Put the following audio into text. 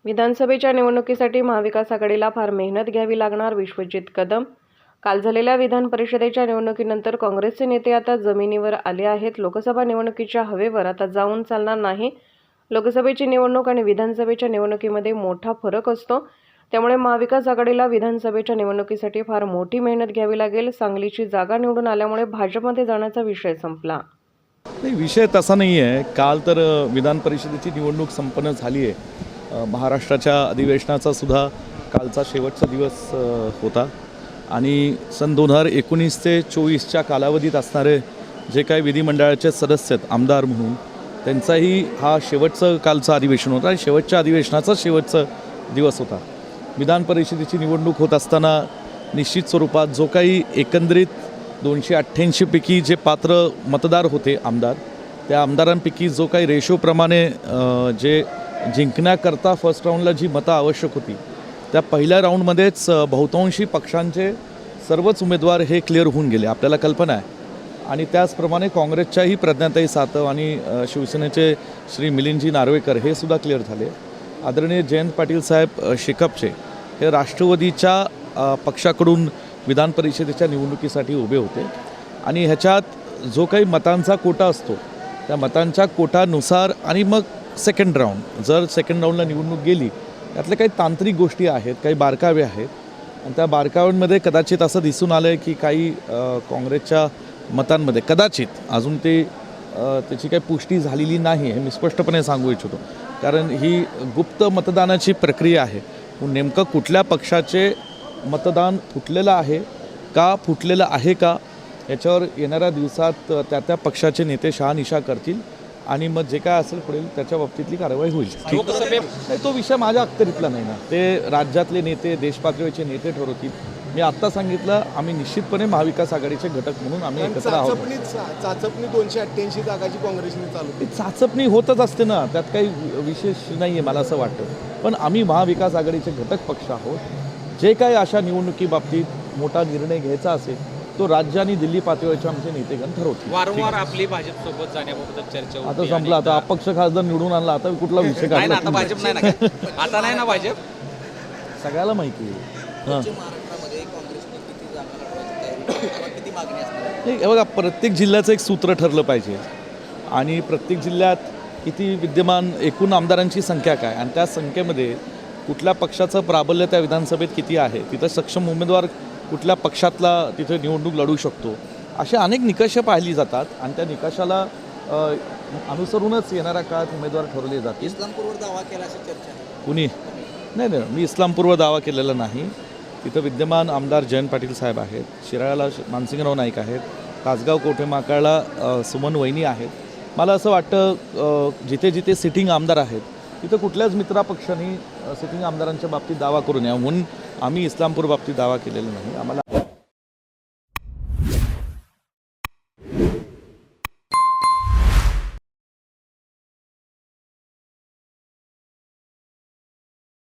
विधानसभेच्या निवडणुकीसाठी महाविकास आघाडीला फार मेहनत घ्यावी लागणार. विश्वजित कदम. काल झालेल्या विधान परिषदेच्या निवडणुकीनंतर काँग्रेसचे नेते आता जमिनीवर आले आहेत. लोकसभा निवडणुकीच्या हवेवर आता जाऊन चालणार नाही. लोकसभेची निवडणूक आणि विधानसभेच्या निवडणुकीमध्ये मोठा फरक असतो. त्यामुळे महाविकास आघाडीला विधानसभेच्या निवडणुकीसाठी फार मोठी मेहनत घ्यावी लागेल. सांगलीची जागा निवडून आल्यामुळे भाजपमध्ये जाण्याचा विषय संपला. नाही, विषय तसा नाही आहे. काल तर विधान परिषदेची निवडणूक संपन्न झाली आहे. महाराष्ट्राच्या अधिवेशनाचा सुद्धा कालचा शेवटचा दिवस होता आणि सन 2019 ते 24च्या कालावधीत असणारे जे काही विधिमंडळाचे सदस्य आहेत आमदार म्हणून, त्यांचाही हा शेवटचं कालचं अधिवेशन होता आणि शेवटच्या अधिवेशनाचा शेवटचा दिवस होता. विधान परिषदेची निवडणूक होत असताना निश्चित स्वरूपात जो काही एकंदरीत 288 पैकी जे पात्र मतदार होते आमदार, त्या आमदारांपैकी जो काही रेशोप्रमाणे जे जिंकण्याकरता फर्स्ट राऊंडला जी मतं आवश्यक होती, त्या पहिल्या राऊंडमध्येच बहुतांशी पक्षांचे सर्वच उमेदवार हे क्लिअर होऊन गेले, आपल्याला कल्पना आहे. आणि त्याचप्रमाणे काँग्रेसच्याही प्रज्ञाताई सातव आणि शिवसेनेचे श्री मिलिंदजी नार्वेकर हे सुद्धा क्लिअर झाले. आदरणीय जयंत पाटील साहेब शेकापचे हे राष्ट्रवादीच्या पक्षाकडून विधान परिषदेच्या निवडणुकीसाठी उभे होते आणि ह्याच्यात जो काही मतांचा कोटा असतो त्या मतांच्या कोटानुसार आणि मग सेकंड राऊंड, जर सेकंड राऊंडला निवडणूक गेली, त्यातल्या काही तांत्रिक गोष्टी आहेत, काही बारकावे आहेत आणि त्या बारकाव्यांमध्ये कदाचित असं दिसून आलं आहे की काही काँग्रेसच्या मतांमध्ये कदाचित अजून त्याची काही पुष्टी झालेली नाही हे मी स्पष्टपणे सांगू इच्छितो. कारण ही गुप्त मतदानाची प्रक्रिया आहे. नेमकं कुठल्या पक्षाचे मतदान फुटलेलं आहे का, फुटलेलं आहे का, याच्यावर येणाऱ्या दिवसात त्या पक्षाचे नेते शहानिशा करतील आणि मग जे काय असेल पुढील त्याच्या बाबतीतली कारवाई होईल. नाही, तो विषय माझ्या अखत्यारीतला नाही ना, ते राज्यातले नेते, देशपातळीचे नेते ठरवतील. मी आत्ता सांगितलं, आम्ही निश्चितपणे महाविकास आघाडीचे घटक म्हणून आम्ही एकत्र आहोत. चाचपणी 288 जागाची काँग्रेसने चालू, ती चाचपणी होतच असते ना, त्यात काही विशेष नाही आहे मला असं वाटतं. पण आम्ही महाविकास आघाडीचे घटक पक्ष आहोत. जे काही अशा निवडणुकीबाबतीत मोठा निर्णय घ्यायचा असेल तो राज्य आणि दिल्ली पातळीवरचे आमचे नेतेगण ठरवतील. वारंवार आपली भाजपसोबत जाण्याबाबत चर्चा आता संपलं. आता अपक्ष खासदार निवडून आणला, आता कुठला विषय काढला? आता भाजप नाही ना, आता नाही ना भाजप, सगळ्याला माहिती आहे. हां, हे बघा, प्रत्येक जिल्ह्याचं एक सूत्र ठरलं पाहिजे आणि प्रत्येक जिल्ह्यात किती विद्यमान एकूण आमदारांची संख्या काय आणि त्या संख्येमध्ये कुठल्या पक्षाचं प्राबल्य त्या विधानसभेत किती आहे, तिथं सक्षम उमेदवार कुठल्या पक्षातला तिथे निवडणूक लढू शकतो, असे अनेक निकष पाहिली जातात आणि त्या निकषाला अनुसरूनच येणाऱ्या काळात उमेदवार ठरवले जातील. इस्लामपूरवर दावा केला अशी चर्चा आहे. कुणी नाही, मी इस्लामपूरवर दावा केलेला नाही. तिथं विद्यमान आमदार जयंत पाटील साहेब आहेत, शिराळ्याला मानसिंगराव नाईक आहेत, तासगाव कोठेमाकाळला सुमन वहिनी आहेत. मला असं वाटतं जिथे जिथे सिटिंग आमदार आहेत तिथं कुठल्याच मित्रपक्षांनी सिटिंग आमदारांच्या बाबतीत दावा करू नये म्हणून आम्ही इस्लामपूर बाबतीत दावा केलेला नाही. आम्हाला